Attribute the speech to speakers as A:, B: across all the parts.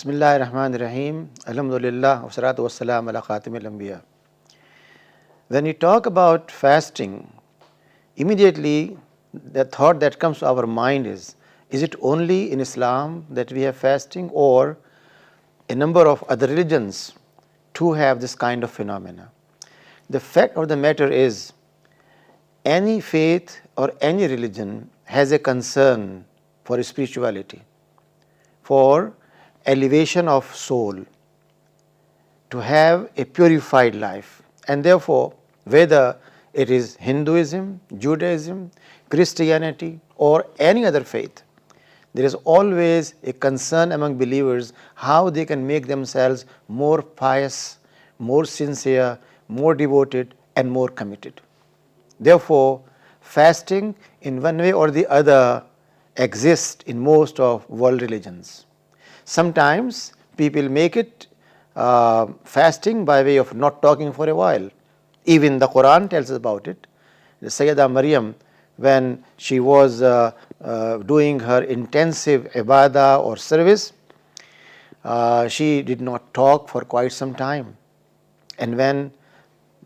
A: Bismillah ar-Rahman ar-Rahim. Alhamdulillah. Wassalatu wassalam ala khatim al-anbiya. When we talk about fasting, immediately the thought that comes to our mind is it only in Islam that we have fasting, or a number of other religions too have this kind of phenomena? The fact of the matter is, any faith or any religion has a concern for spirituality, for elevation of soul, to have a purified life. And therefore, whether it is Hinduism, Judaism, Christianity, or any other faith, there is always a concern among believers how they can make themselves more pious, more sincere, more devoted, and more committed. Therefore, fasting in one way or the other exists in most of world religions. Sometimes people make it fasting by way of not talking for a while. Even the Quran tells us about it. The Sayyidah Maryam, when she was doing her intensive ibadah or service, she did not talk for quite some time. And when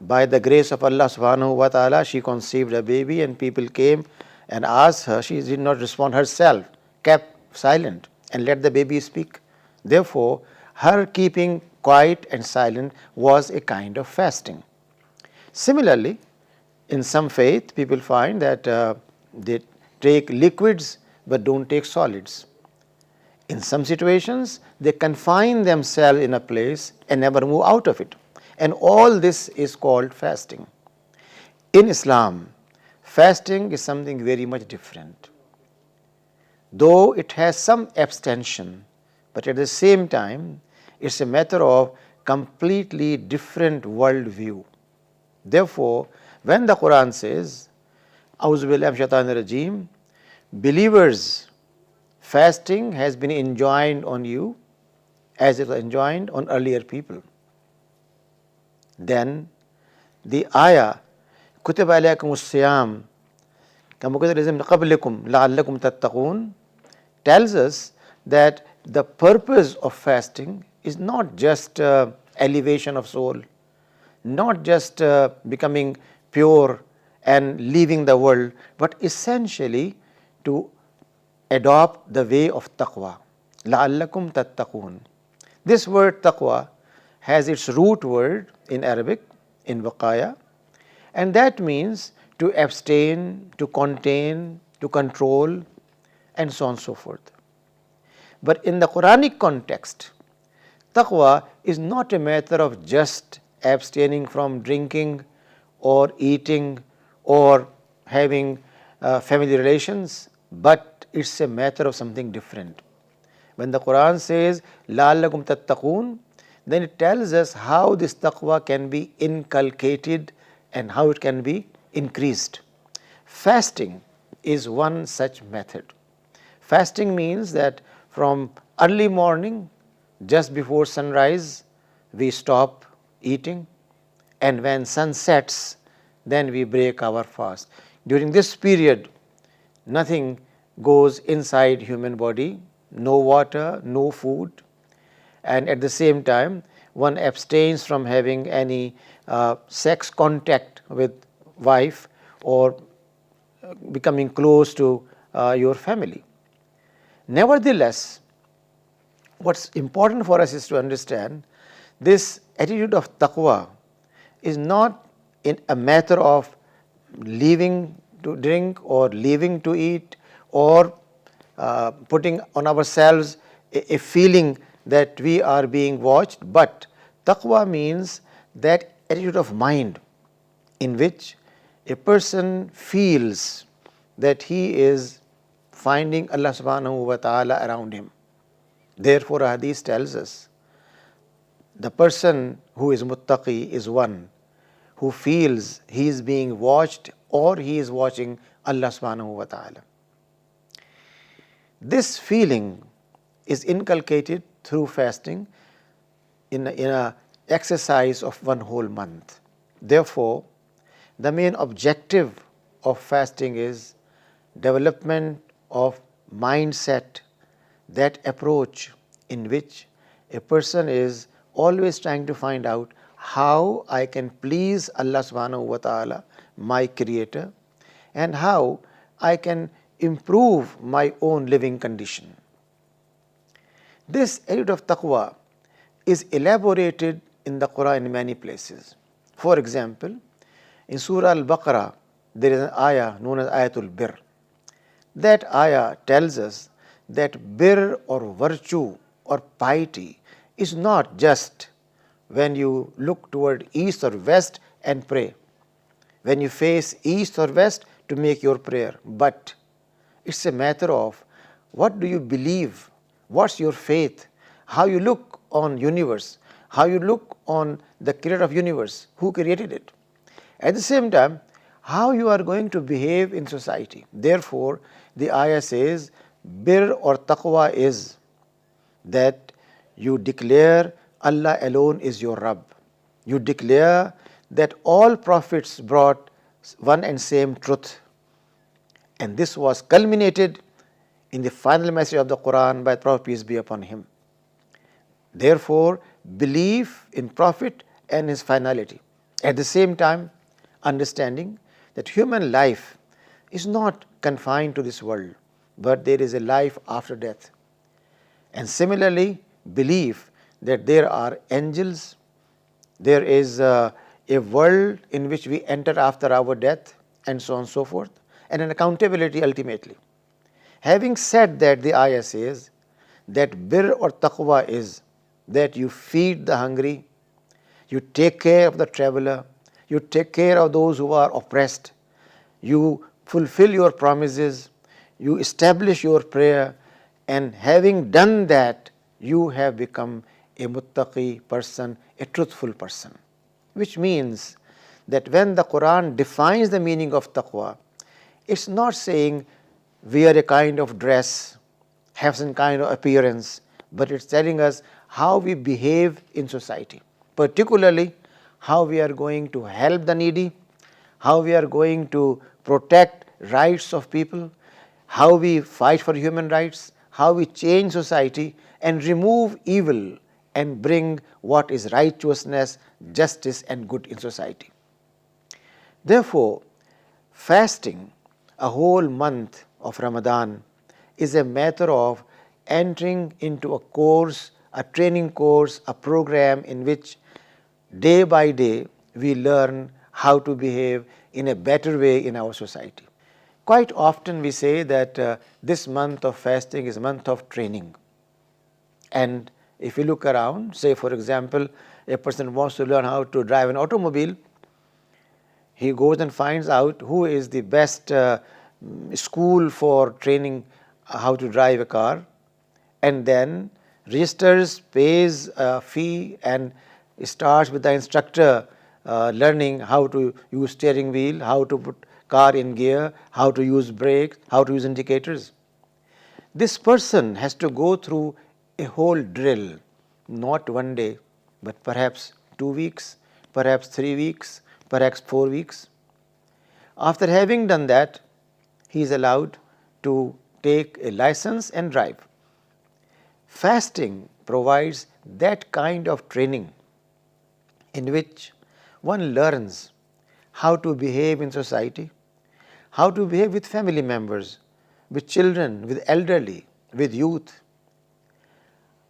A: by the grace of Allah subhanahu wa ta'ala she conceived a baby and people came and asked her, she did not respond herself, kept silent and let the baby speak. Therefore, her keeping quiet and silent was a kind of fasting. Similarly, in some faith, people find that they take liquids but don't take solids. In some situations, they confine themselves in a place and never move out of it. And all this is called fasting. In Islam, fasting is something very much different. Though it has some abstention, but at the same time, it's a matter of completely different world view. Therefore, when the Quran says, A'udhu billahi minash shaitanir rajeem, believers, fasting has been enjoined on you as it was enjoined on earlier people. Then the ayah, Kutiba alaykumus siyam, kama kutiba alal ladzina min qablikum la'allakum tattaqun, tells us that the purpose of fasting is not just elevation of soul, not just becoming pure and leaving the world, but essentially to adopt the way of taqwa. لَعَلَّكُمْ تَتَّقُونَ. This word taqwa has its root word in Arabic, in waqaya, and that means to abstain, to contain, to control, and so on and so forth. But in the Quranic context, taqwa is not a matter of just abstaining from drinking or eating or having family relations, but it's a matter of something different. When the Quran says, لَعَلَّكُمْ تَتَّقُونَ, then it tells us how this taqwa can be inculcated and how it can be increased. Fasting is one such method. Fasting means that from early morning, just before sunrise, we stop eating, and when sun sets, then we break our fast. During this period, nothing goes inside human body, no water, no food, and at the same time, one abstains from having any sex contact with wife or becoming close to your family. Nevertheless, what's important for us is to understand this attitude of taqwa is not in a matter of leaving to drink or leaving to eat or putting on ourselves a feeling that we are being watched, but taqwa means that attitude of mind in which a person feels that he is finding Allah subhanahu wa ta'ala around him. Therefore, hadith tells us the person who is muttaqi is one who feels he is being watched or he is watching Allah subhanahu wa ta'ala. This feeling is inculcated through fasting in a exercise of one whole month. Therefore, the main objective of fasting is development of mindset, that approach in which a person is always trying to find out how I can please Allah subhanahu wa ta'ala, my creator, and how I can improve my own living condition. This attitude of taqwa is elaborated in the Quran in many places. For example, in Surah Al-Baqarah, there is an ayah known as Ayatul Bir. That ayah tells us that bir or virtue or piety is not just when you look toward east or west and pray, when you face east or west to make your prayer, but it's a matter of what do you believe, what's your faith, how you look on universe, how you look on the creator of universe, who created it. At the same time, how you are going to behave in society. Therefore, the ayah says, bir or taqwa is that you declare Allah alone is your Rabb. You declare that all prophets brought one and same truth. And this was culminated in the final message of the Quran by Prophet, peace be upon him. Therefore, belief in Prophet and his finality. At the same time, understanding that human life is not confined to this world, but there is a life after death. And similarly, belief that there are angels, there is a world in which we enter after our death, and so on and so forth, and an accountability ultimately. Having said that, the ayah says that bir or taqwa is that you feed the hungry, you take care of the traveler, you take care of those who are oppressed, you fulfill your promises, you establish your prayer, and having done that, you have become a muttaqi person, a truthful person. Which means that when the Quran defines the meaning of taqwa, it's not saying wear a kind of dress, have some kind of appearance, but it's telling us how we behave in society, particularly how we are going to help the needy, how we are going to protect rights of people, how we fight for human rights, how we change society and remove evil and bring what is righteousness, justice and good in society. Therefore, fasting a whole month of Ramadan is a matter of entering into a course, a training course, a program in which day by day we learn how to behave in a better way in our society. Quite often we say that this month of fasting is a month of training. And if you look around, say for example, a person wants to learn how to drive an automobile, he goes and finds out who is the best school for training how to drive a car, and then registers, pays a fee and starts with the instructor learning how to use steering wheel, how to put car in gear, how to use brakes, how to use indicators. This person has to go through a whole drill, not one day, but perhaps 2 weeks, perhaps 3 weeks, perhaps 4 weeks. After having done that, he is allowed to take a license and drive. Fasting provides that kind of training in which one learns how to behave in society, how to behave with family members, with children, with elderly, with youth,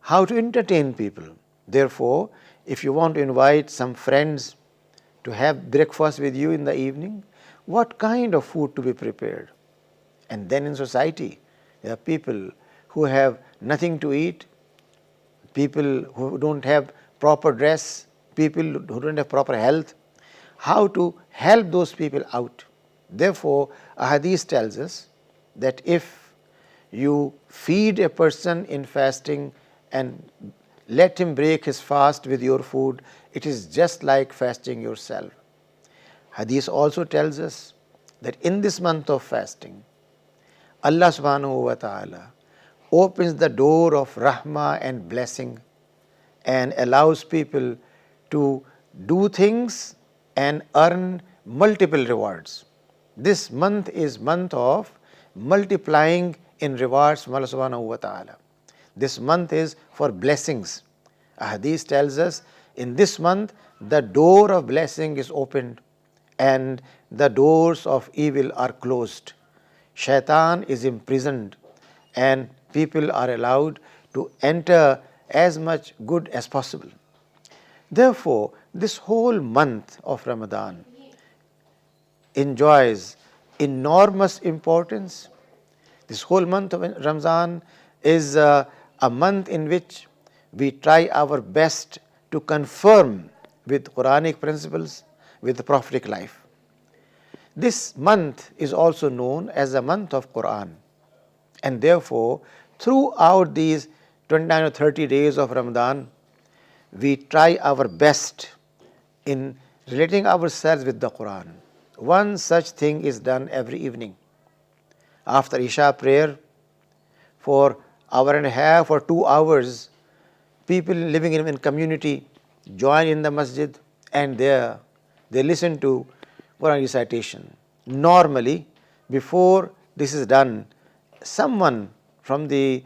A: how to entertain people. Therefore, if you want to invite some friends to have breakfast with you in the evening, what kind of food to be prepared? And then in society, there are people who have nothing to eat, people who don't have proper dress, people who don't have proper health, how to help those people out. Therefore, a hadith tells us that if you feed a person in fasting and let him break his fast with your food, it is just like fasting yourself. Hadith also tells us that in this month of fasting, Allah subhanahu wa ta'ala opens the door of rahmah and blessing and allows people to do things and earn multiple rewards. This month is month of multiplying in rewards from Allah subhanahu wa ta'ala. This month is for blessings. A hadith tells us in this month the door of blessing is opened and the doors of evil are closed. Shaitan is imprisoned and people are allowed to enter as much good as possible. Therefore, this whole month of Ramadan enjoys enormous importance. This whole month of Ramadan is a month in which we try our best to confirm with Quranic principles, with the prophetic life. This month is also known as the month of Quran, and therefore throughout these 29 or 30 days of Ramadan, we try our best in relating ourselves with the Quran. One such thing is done every evening. After Isha prayer, for hour and a half or 2 hours, people living in community join in the masjid and there they listen to Quran recitation. Normally, before this is done, someone from the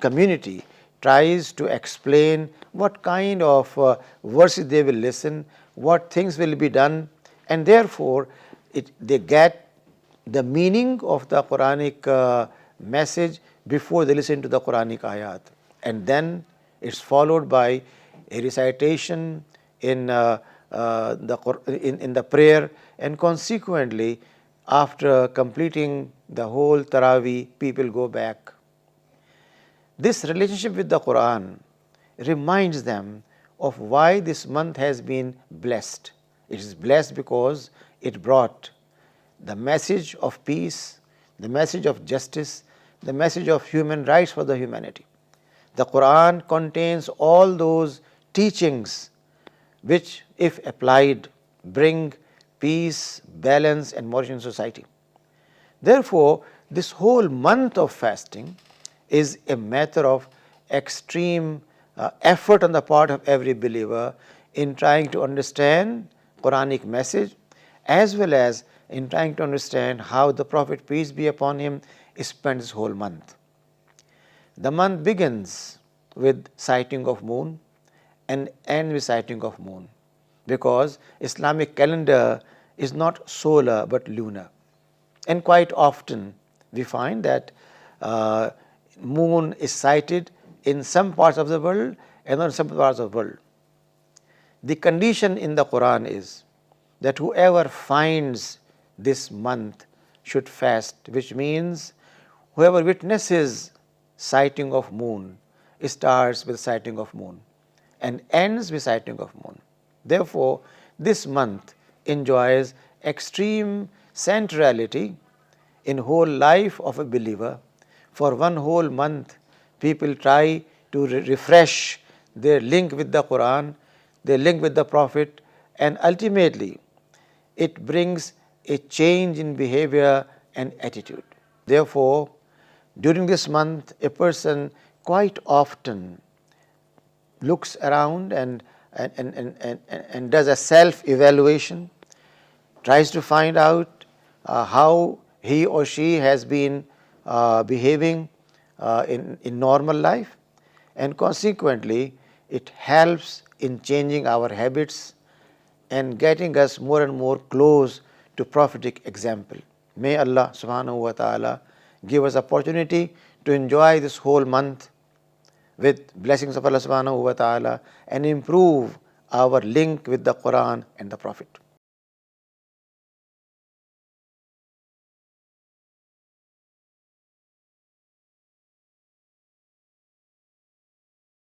A: community tries to explain what kind of verses they will listen, what things will be done, and therefore they get the meaning of the Quranic message before they listen to the Quranic ayat. And then it's followed by a recitation in the prayer, and consequently after completing the whole Taraweeh, people go back. This relationship with the Quran reminds them of why this month has been blessed. It is blessed because it brought the message of peace, the message of justice, the message of human rights for the humanity. The Quran contains all those teachings which, if applied, bring peace, balance and moderation in society. Therefore, this whole month of fasting is a matter of extreme effort on the part of every believer in trying to understand Quranic message, as well as in trying to understand how the Prophet, peace be upon him, spent this whole month. The month begins with sighting of moon and ends with sighting of moon, because Islamic calendar is not solar but lunar. And quite often we find that moon is sighted in some parts of the world and not in some parts of the world. The condition in the Quran is that whoever finds this month should fast, which means whoever witnesses sighting of moon starts with sighting of moon and ends with sighting of moon. Therefore, this month enjoys extreme centrality in whole life of a believer. For one whole month, people try to refresh their link with the Quran, their link with the Prophet, and ultimately it brings a change in behavior and attitude. Therefore, during this month, a person quite often looks around and does a self-evaluation, tries to find out how he or she has been behaving in normal life, and consequently it helps in changing our habits and getting us more and more close to prophetic example. May Allah subhanahu wa ta'ala give us opportunity to enjoy this whole month with blessings of Allah subhanahu wa ta'ala and improve our link with the Quran and the Prophet.